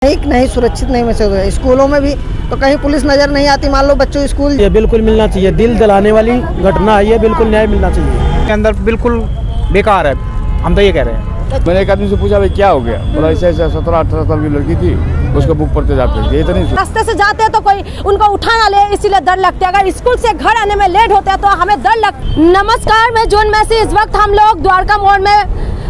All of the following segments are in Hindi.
नहीं सुरक्षित नहीं महसूस होता। स्कूलों में भी तो कहीं पुलिस नजर नहीं आती, मान लो बच्चों स्कूल। ये बिल्कुल मिलना चाहिए, दिल दलाने वाली घटना है ये, बिल्कुल न्याय मिलना चाहिए। के अंदर बिल्कुल बेकार है, हम तो ये कह रहे हैं। मैंने एक आदमी से पूछा भाई क्या हो गया, बोला ऐसा 17-18 साल की लड़की थी, उसको बुक पढ़ते जाते थे। इतनी रास्ते से जाते हैं तो कोई उनको उठाना ले, इसीलिए डर लगता है। अगर स्कूल से घर आने में लेट होता है तो हमें डर नमस्कार, मैं जून मैसी। इस वक्त हम लोग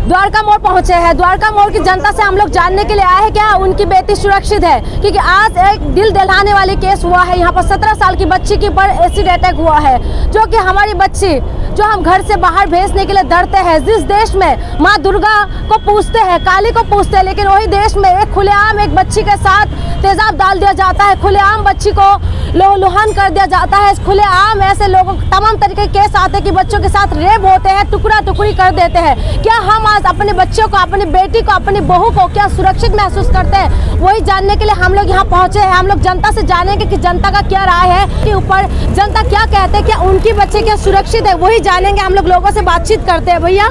द्वारका मोड़ पहुंचे हैं। द्वारका मोड़ की जनता से हम लोग जानने के लिए आए हैं क्या उनकी बेटी सुरक्षित है, क्योंकि आज एक दिल दहलाने वाली केस हुआ है। यहाँ पर 17 साल की बच्ची के ऊपर एसिड अटैक हुआ है, जो कि हमारी बच्ची जो हम घर से बाहर भेजने के लिए डरते हैं। जिस देश में माँ दुर्गा को पूजते हैं, काली को पूजते हैं, लेकिन वही देश में एक खुलेआम एक बच्ची के साथ तेजाब डाल दिया जाता है, खुलेआम बच्ची को लहूलुहान कर दिया जाता है। खुलेआम ऐसे लोगों तमाम तरीके के केस आते हैं कि बच्चों के साथ रेप होते हैं, टुकड़ा टुकड़ी कर देते हैं। क्या हम आज अपने बच्चों को, अपनी बेटी को, अपनी बहू को क्या सुरक्षित महसूस करते हैं, वही जानने के लिए हम लोग यहाँ पहुँचे हैं। हम लोग जनता से जानेंगे कि जनता का क्या राय है, कि ऊपर जनता क्या कहते हैं, क्या उनकी बच्चे क्या सुरक्षित है, वही जानेंगे। हम लोग लोगों से बातचीत करते हैं। भैया,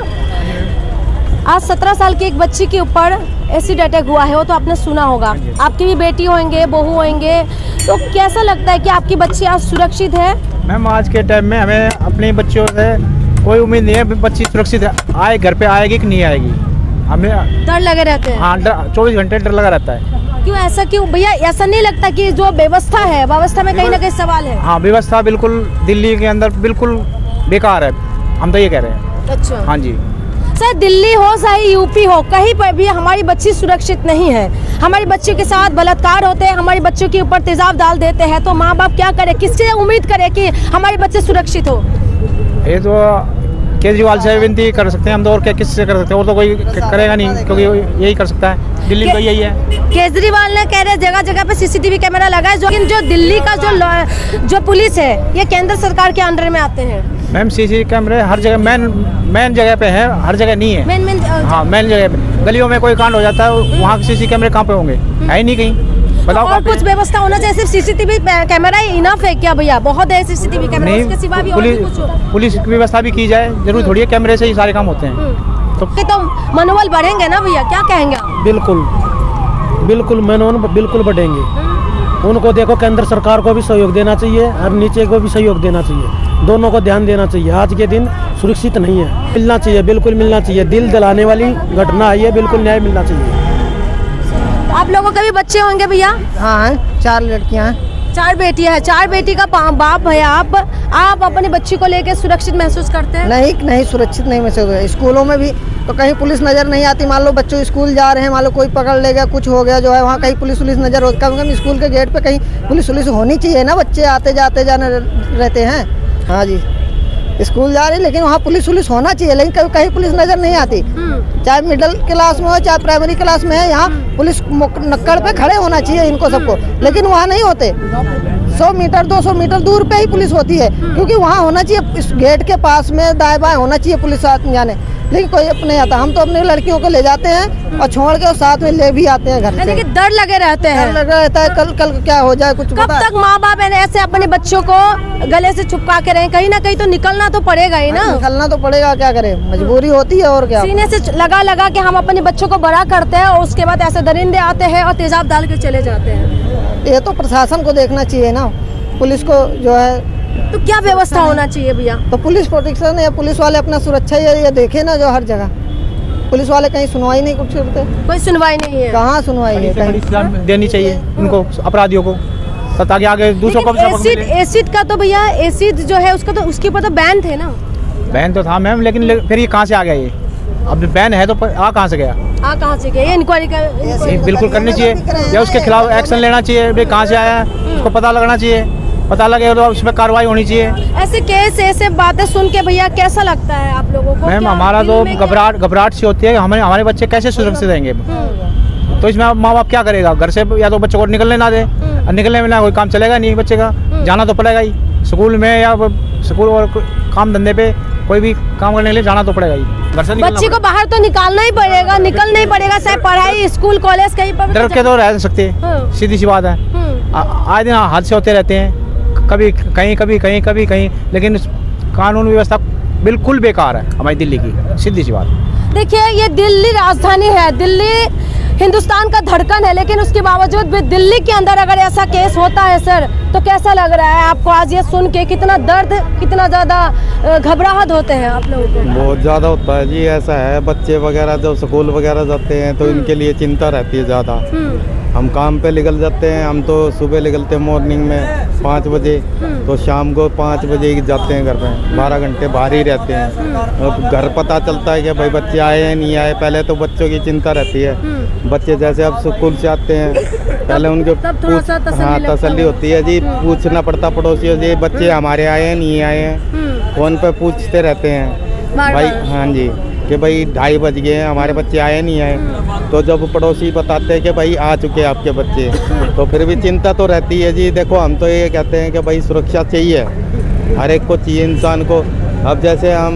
आज 17 साल की एक बच्ची के ऊपर एसिड अटैक हुआ है, वो तो आपने सुना होगा। आपकी भी बेटी होंगे, बहू होंगे, तो कैसा लगता है कि आपकी बच्ची आज सुरक्षित है? मैम, आज के टाइम में हमें अपने बच्चों से कोई उम्मीद नहीं है बच्ची सुरक्षित है। आए घर पे आएगी कि नहीं आएगी, हमें डर लगे रहते हैं। हाँ, 24 घंटे डर लगा रहता है। क्यों ऐसा क्यों भैया? ऐसा नहीं लगता कि जो व्यवस्था है, व्यवस्था में कहीं ना कहीं सवाल है? हाँ, व्यवस्था बिल्कुल दिल्ली के अंदर बिल्कुल बेकार है, हम तो ये कह रहे हैं। अच्छा, हाँ जी। सर, दिल्ली हो चाहे यूपी हो, कहीं पर भी हमारी बच्ची सुरक्षित नहीं है। हमारी बच्ची के साथ बलात्कार होते हैं, हमारी बच्चों के ऊपर तेजाब डाल देते हैं, तो माँ बाप क्या करे, किससे उम्मीद करे कि हमारे बच्चे सुरक्षित हो? ये तो केजरीवाल से विनती कर सकते हैं हम तो, और क्या किससे कर सकते हैं, और तो कोई करेगा नहीं, क्योंकि यही कर सकता है। दिल्ली में तो यही है। केजरीवाल ने कह रहे जगह जगह पे सीसीटीवी कैमरा लगा है, लेकिन जो दिल्ली का जो पुलिस है, ये केंद्र सरकार के अंडर में आते हैं। मैम, सीसीटीवी कैमरे हर जगह मेन जगह पे है, हर जगह नहीं है। मेन जगह पे, गलियों में कोई कांड हो जाता है, वहाँ सीसीटीवी कैमरे कहाँ पे होंगे? है ही नहीं कहीं। बताओ, और कुछ व्यवस्था होना चाहिए, सिर्फ सीसीटीवी कैमरा ही इनफ है क्या भैया? बहुत है सीसीटीवी कैमरा, उसके सिवा भी और भी कुछ हो। पुलिस की व्यवस्था भी की जाए, जरूर थोड़ी है, कैमरे से ही सारे काम होते हैं। तो मनोबल बढ़ेंगे ना भैया, क्या कहेंगे आप? बिल्कुल मनोबल बिल्कुल बढ़ेंगे। उनको देखो, केंद्र सरकार को भी सहयोग देना चाहिए और नीचे को भी सहयोग देना चाहिए, दोनों को ध्यान देना चाहिए। आज के दिन सुरक्षित नहीं है, मिलना चाहिए, बिल्कुल मिलना चाहिए। दिल दलाने वाली घटना है ये, बिल्कुल न्याय मिलना चाहिए। आप लोगों के भी बच्चे होंगे भैया? हाँ, 4 लड़कियाँ हैं। 4 बेटियां हैं। 4 बेटी का बाप है आप अपनी बच्ची को लेकर सुरक्षित महसूस करते हैं? नहीं सुरक्षित नहीं महसूस होता। स्कूलों में भी तो कहीं पुलिस नजर नहीं आती, मान लो बच्चों स्कूल जा रहे हैं, मान लो कोई पकड़ ले गया, कुछ हो गया जो है, वहाँ कहीं पुलिस नजर हो, कम से कम स्कूल के गेट पे कहीं पुलिस होनी चाहिए ना, बच्चे आते जाने रहते हैं। हाँ जी, स्कूल जा रहे हैं, लेकिन वहाँ पुलिस होना चाहिए, लेकिन कहीं पुलिस नजर नहीं आती। चाहे मिडिल क्लास में हो, चाहे प्राइमरी क्लास में है, यहाँ पुलिस नक्कड़ पे खड़े होना चाहिए इनको सबको, लेकिन वहाँ नहीं होते। 100 मीटर 200 मीटर दूर पे ही पुलिस होती है, क्योंकि वहाँ होना चाहिए, इस गेट के पास में दाएं बाएं होना चाहिए पुलिस जाने, लेकिन कोई अपने आता। हम तो अपनी लड़कियों को ले जाते हैं और छोड़ के और साथ में ले भी आते हैं घर से। लेकिन डर लगे रहते हैं, डर लगा रहता है, कल क्या हो जाए, कुछ कब तक माँ बाप ऐसे अपने बच्चों को गले से छुपका के रहे? कहीं ना कहीं तो निकलना तो पड़ेगा ही ना। निकलना तो पड़ेगा, क्या करें, मजबूरी होती है और क्या। सीने से लगा के हम अपने बच्चों को बड़ा करते हैं और उसके बाद ऐसे दरिंदे आते हैं और तेजाब डाल के चले जाते हैं। ये तो प्रशासन को देखना चाहिए ना, पुलिस को जो है। तो क्या व्यवस्था होना चाहिए भैया? तो पुलिस प्रोटेक्शन या पुलिस वाले अपना सुरक्षा ये देखे ना, जो हर जगह पुलिस वाले कहीं सुनवाई नहीं कुछ करते। कोई सुनवाई नहीं है, कहाँ सुनवाई है? कहीं देनी चाहिए उनको, अपराधियों को, ताकि आगे दूसरों को भी। एसिड का तो भैया, एसिड जो है उसका तो, उसके ऊपर तो बैन थे ना। बैन तो था मैम, लेकिन फिर ये कहाँ से आ गया? ये अब बैन है तो आ कहाँ से गया? इंक्वायरी बिल्कुल करनी चाहिए, या उसके खिलाफ एक्शन लेना चाहिए। भाई कहाँ से आया है उसको पता लगना चाहिए, पता लगे तो उस पर कार्रवाई होनी चाहिए। ऐसे केस, ऐसे बातें सुन के भैया कैसा लगता है आप लोगों को? मैम, हमारा तो घबराहट सी होती है, हमारे बच्चे कैसे सुरक्षित रहेंगे? तो इसमें माँ बाप क्या करेगा? घर से या तो बच्चों को निकलने ना दे, निकलने में ना कोई काम चलेगा नहीं बच्चे का, जाना तो पड़ेगा ही स्कूल में, या स्कूल और काम धंधे पे कोई भी काम करने के लिए जाना तो पड़ेगा ही। घर से बच्ची को बाहर तो निकालना ही पड़ेगा, निकलना ही पड़ेगा, चाहे पढ़ाई स्कूल कॉलेज कहीं पर। डर के तो रह सकते, सीधी सी बात है। आए दिन हादसे होते रहते हैं, कभी कहीं, लेकिन कानून व्यवस्था बिल्कुल बेकार है हमारी दिल्ली की, सीधी सी बात। देखिए, ये दिल्ली राजधानी है, दिल्ली हिंदुस्तान का धड़कन है, लेकिन उसके बावजूद भी दिल्ली के अंदर अगर ऐसा केस होता है सर, तो कैसा लग रहा है आपको आज ये सुन के? कितना दर्द, कितना ज़्यादा घबराहट होते हैं आप लोगों को? बहुत ज़्यादा होता है जी। ऐसा है, बच्चे वगैरह जब स्कूल वगैरह जाते हैं तो इनके लिए चिंता रहती है ज़्यादा। हम काम पे निकल जाते हैं, हम तो सुबह निकलते हैं मॉर्निंग में 5 बजे, तो शाम को 5 बजे ही जाते हैं घर में। 12 घंटे बाहर ही रहते हैं। और घर पता चलता है कि भाई बच्चे आए हैं नहीं आए। पहले तो बच्चों की चिंता रहती है, बच्चे जैसे अब स्कूल से आते हैं पहले उनके तसल्ली होती है जी। पूछना पड़ता पड़ोसियों से, बच्चे हमारे आए हैं नहीं आए हैं, फ़ोन पे पूछते रहते हैं भाई। हाँ जी, कि भाई 2:30 बज गए हैं, हमारे बच्चे आए नहीं आए। तो जब पड़ोसी बताते हैं कि भाई आ चुके हैं आपके बच्चे, तो फिर भी चिंता तो रहती है जी। देखो हम तो ये कहते हैं कि भाई सुरक्षा चाहिए, हर एक को चाहिए इंसान को। अब जैसे हम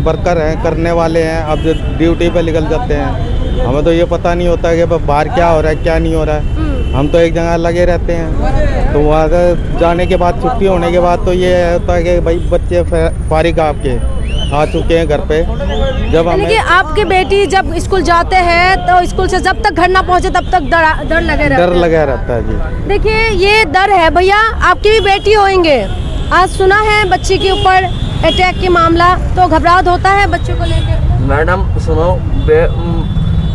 वर्कर हैं, करने वाले हैं, अब ड्यूटी पे निकल जाते हैं, हमें तो ये पता नहीं होता कि बाहर क्या हो रहा है क्या नहीं हो रहा है। हम तो एक जगह लगे रहते हैं, तो वहाँ जाने के बाद, छुट्टी होने के बाद तो ये होता है कि भाई बच्चे फारिग आपके आ चुके हैं घर पे। जब हमें आपकी बेटी जब स्कूल जाते हैं तो स्कूल से जब तक घर ना पहुंचे तब तक डर लगा रहता है जी। देखिए ये डर है भैया, आपकी भी बेटी होंगे, आज सुना है बच्ची के ऊपर अटैक की मामला, तो घबराहट होता है बच्चों को लेकर? मैडम सुनो,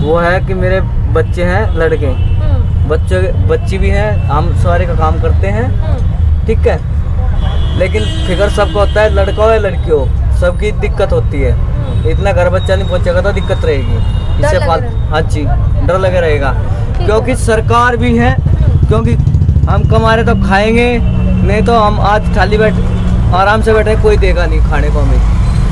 वो है कि मेरे बच्चे हैं लड़के, बच्ची भी हैं, हम सारे का काम करते हैं, ठीक है। लेकिन फिक्र सबको होता है, लड़का हो या लड़की हो, सबकी दिक्कत होती है। इतना घर बच्चा नहीं पहुंचेगा तो दिक्कत रहेगी, इससे हाँ जी डर लगे रहेगा। क्योंकि सरकार भी है, क्योंकि हम कमा रहे तो खाएंगे, नहीं तो हम आज खाली आराम से बैठे, कोई देगा नहीं खाने को हमें।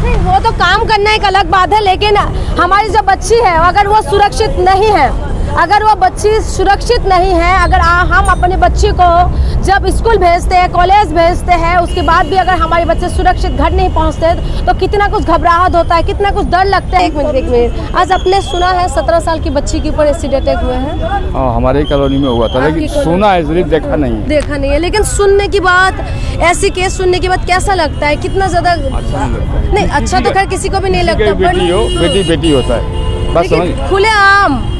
नहीं, वो तो काम करना एक अलग बात है, लेकिन हमारी जो बच्ची है अगर वो सुरक्षित नहीं है, अगर वो बच्ची सुरक्षित नहीं है, अगर हम अपने बच्ची को जब स्कूल भेजते हैं, कॉलेज भेजते हैं, उसके बाद भी अगर हमारे बच्चे सुरक्षित घर नहीं पहुंचते तो कितना कुछ घबराहट होता है, कितना कुछ डर लगता है। एक मिनट, आज आपने सुना है 17 साल की बच्ची के ऊपर एसिड अटैक हुए हैं? हाँ, हमारे कॉलोनी में हुआ था, लेकिन सुना है, सिर्फ देखा नहीं है। लेकिन सुनने की बात, ऐसी केस सुनने की बात कैसा लगता है? कितना ज्यादा अच्छा नहीं, अच्छा तो खैर किसी को भी नहीं लगता, बेटी होता है बस।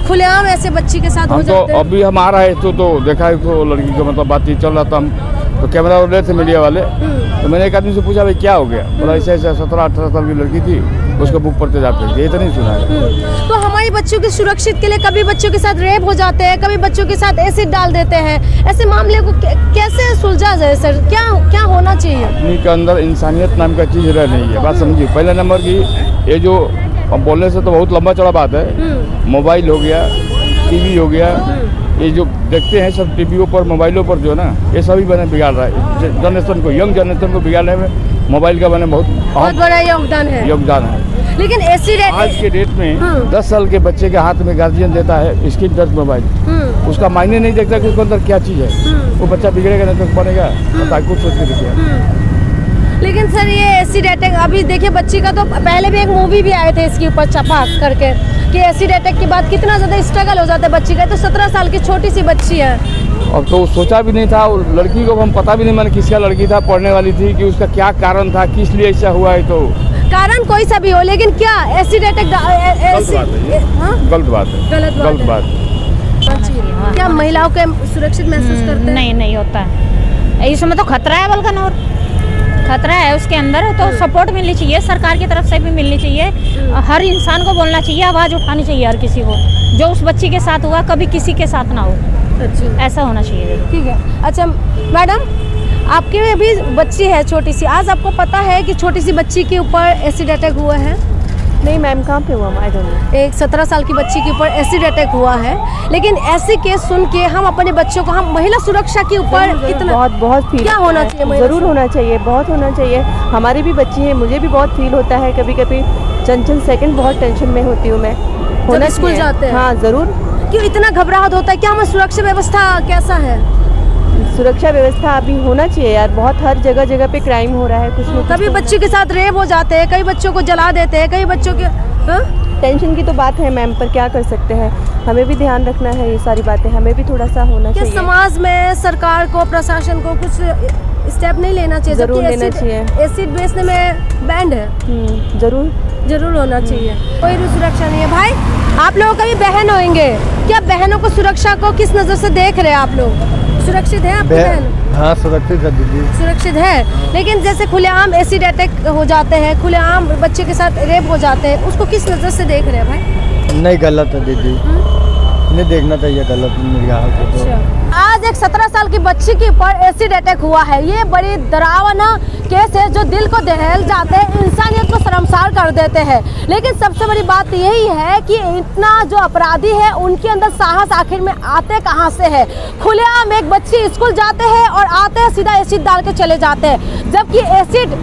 खुलेआम ऐसे बच्ची के साथ हो जाते हैं। अभी हम आ रहे थे तो देखा है तो लड़की को मतलब बातचीत चल रहा था, हम तो कैमरा उड़ रहे थे मीडिया वाले, तो मैंने एक आदमी से पूछा भाई क्या हो गया, बोला ऐसे 17-18 साल की लड़की थी, उसको बुक पढ़ते जाते थे, ये तो नहीं सुना है। तो हमारी बच्चों की सुरक्षित के लिए कभी बच्चों के साथ रेप हो जाते हैं, कभी बच्चों के साथ एसिड डाल देते हैं, ऐसे मामले को कैसे सुलझा जाए सर? क्या होना चाहिए? आदमी के अंदर इंसानियत नाम का चीज रह नहीं है, बात समझिए। पहले नंबर की ये जो अब बोलने से तो बहुत लंबा चौड़ा बात है, मोबाइल हो गया, टीवी हो गया, ये जो देखते हैं सब टीवियों पर, मोबाइलों पर जो है ना, ये सभी बने बिगाड़ रहा है जनरेशन को, यंग जनरेशन को बिगाड़ने में मोबाइल का बने बहुत बड़ा योगदान है। लेकिन एसिड आज के डेट में 10 साल के बच्चे के हाथ में गार्जियन देता है स्क्रीन टच मोबाइल, उसका मायने नहीं देखता कि उसके अंदर क्या चीज़ है, वो बच्चा बिगड़ेगा नहीं तो बनेगा, कुछ सोच के देखिए। लेकिन सर ये एसिड अटैक, अभी देखिए बच्ची का तो पहले भी एक मूवी भी आए थे इसके ऊपर छपाक करके, कि एसिड अटैक के बाद कितना ज़्यादा स्ट्रगल हो जाता है बच्ची का। तो 17 साल की छोटी सी बच्ची है, और तो सोचा भी नहीं था, लड़की को हम पता भी नहीं, मैंने किसका लड़की था, पढ़ने वाली थी, कि उसका क्या कारण था, किस लिए ऐसा हुआ है। तो कारण कोई सा भी हो, लेकिन क्या एसिड अटैक गलत बात है। क्या महिलाओं के सुरक्षित महसूस करते हैं? नहीं होता है, इसमें तो खतरा है, बल्कि और खतरा है उसके अंदर, तो सपोर्ट मिलनी चाहिए, सरकार की तरफ से भी मिलनी चाहिए, हर इंसान को बोलना चाहिए, आवाज़ उठानी चाहिए हर किसी को, जो उस बच्ची के साथ हुआ कभी किसी के साथ ना हो। अच्छा, ऐसा होना चाहिए। ठीक है। अच्छा मैडम, आपकी भी बच्ची है छोटी सी, आज आपको पता है कि छोटी सी बच्ची के ऊपर एसिड अटैक हुआ है? नहीं मैम, कहाँ पे हुआ? I don't know. एक 17 साल की बच्ची के ऊपर एसिड अटैक हुआ है, लेकिन ऐसे केस सुन के हम अपने बच्चों को, हम महिला सुरक्षा के ऊपर कितना बहुत फील क्या होना चाहिए? जरूर होना चाहिए, बहुत होना चाहिए। हमारी भी बच्ची है, मुझे भी बहुत फील होता है, कभी कभी चंचल सेकंड बहुत टेंशन में होती हूँ मैं। होना स्कूल जाते हैं? हाँ जरूर। क्यों इतना घबराहट होता है? क्या हमारी सुरक्षा व्यवस्था कैसा है? सुरक्षा व्यवस्था अभी होना चाहिए यार, बहुत हर जगह पे क्राइम हो रहा है, कुछ नहीं। कभी बच्चों के साथ रेप हो जाते हैं, कई बच्चों को जला देते हैं, कई बच्चों के टेंशन की तो बात है मैम, पर क्या कर सकते हैं, हमें भी ध्यान रखना है, ये सारी बातें हमें भी थोड़ा सा होना चाहिए। समाज में सरकार को, प्रशासन को कुछ स्टेप नहीं लेना चाहिए? जरूर लेना चाहिए। एसिड बेचने में बैंड है। जरूर जरूर होना चाहिए। कोई भी सुरक्षा नहीं है। भाई आप लोगों का भी बहन होंगे, क्या बहनों को सुरक्षा को किस नज़र से देख रहे हैं आप लोग? सुरक्षित है आपकी बहन? हाँ सुरक्षित है दीदी। सुरक्षित है, लेकिन जैसे खुलेआम एसिड अटैक हो जाते हैं, खुलेआम बच्चे के साथ रेप हो जाते हैं, उसको किस नज़र से देख रहे हैं भाई? नहीं गलत है दीदी, नहीं देखना चाहिए, गलत मेरे ख्याल से तो। आज एक 17 साल की बच्ची के ऊपर एसिड अटैक हुआ है। ये बड़ी डरावना केस है जो दिल को दहल जाते हैं, इंसानियत को शर्मसार कर देते हैं। लेकिन सबसे बड़ी बात यही है कि इतना जो अपराधी है उनके अंदर साहस आखिर में आते कहाँ से है? खुलेआम एक बच्ची स्कूल जाते हैं और आते हैं सीधा एसिड डाल के चले जाते हैं, जबकि एसिड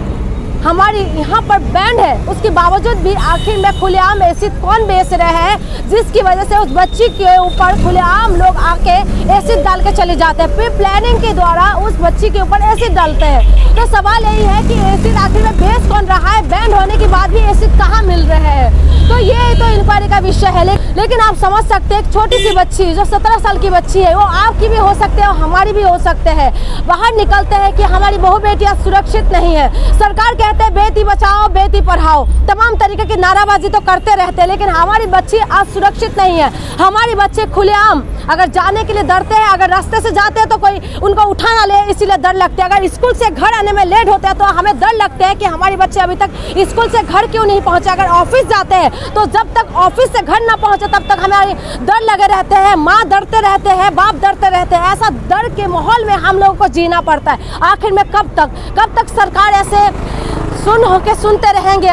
हमारी यहाँ पर बैंड है, उसके बावजूद भी आखिर में खुलेआम एसिड कौन बेच रहे हैं, जिसकी वजह से उस बच्ची के ऊपर खुलेआम लोग आके एसिड डाल के चले जाते हैं, फिर प्लानिंग के द्वारा उस बच्ची के ऊपर एसिड डालते हैं। तो सवाल यही है कि एसिड आखिर में बेच कौन रहा है? बैंड होने के बाद भी एसिड कहाँ मिल रहे हैं? तो ये तो इंक्वायरी का विषय है। लेकिन आप समझ सकते हैं एक छोटी सी बच्ची जो 17 साल की बच्ची है, वो आपकी भी हो सकते हैं और हमारी भी हो सकते हैं। बाहर निकलते हैं कि हमारी बहू बेटियां सुरक्षित नहीं है। सरकार कहते हैं बेटी बचाओ बेटी पढ़ाओ, तमाम तरीके की नाराबाजी तो करते रहते हैं, लेकिन हमारी बच्ची आज सुरक्षित नहीं है। हमारे बच्चे खुलेआम अगर जाने के लिए डरते हैं, अगर रास्ते से जाते हैं तो कोई उनको उठा ना ले, इसीलिए डर लगते हैं। अगर स्कूल से घर आने में लेट होता है तो हमें डर लगता है कि हमारे बच्चे अभी तक स्कूल से घर क्यों नहीं पहुंचे। अगर ऑफिस जाते हैं तो जब तक ऑफिस से घर ना पहुंचे तब तक हमारे डर लगे रहते हैं, माँ डरते रहते हैं, बाप डरते रहते हैं। ऐसा डर के माहौल में हम लोगों को जीना पड़ता है। आखिर में कब तक सरकार ऐसे सुन होके सुनते रहेंगे?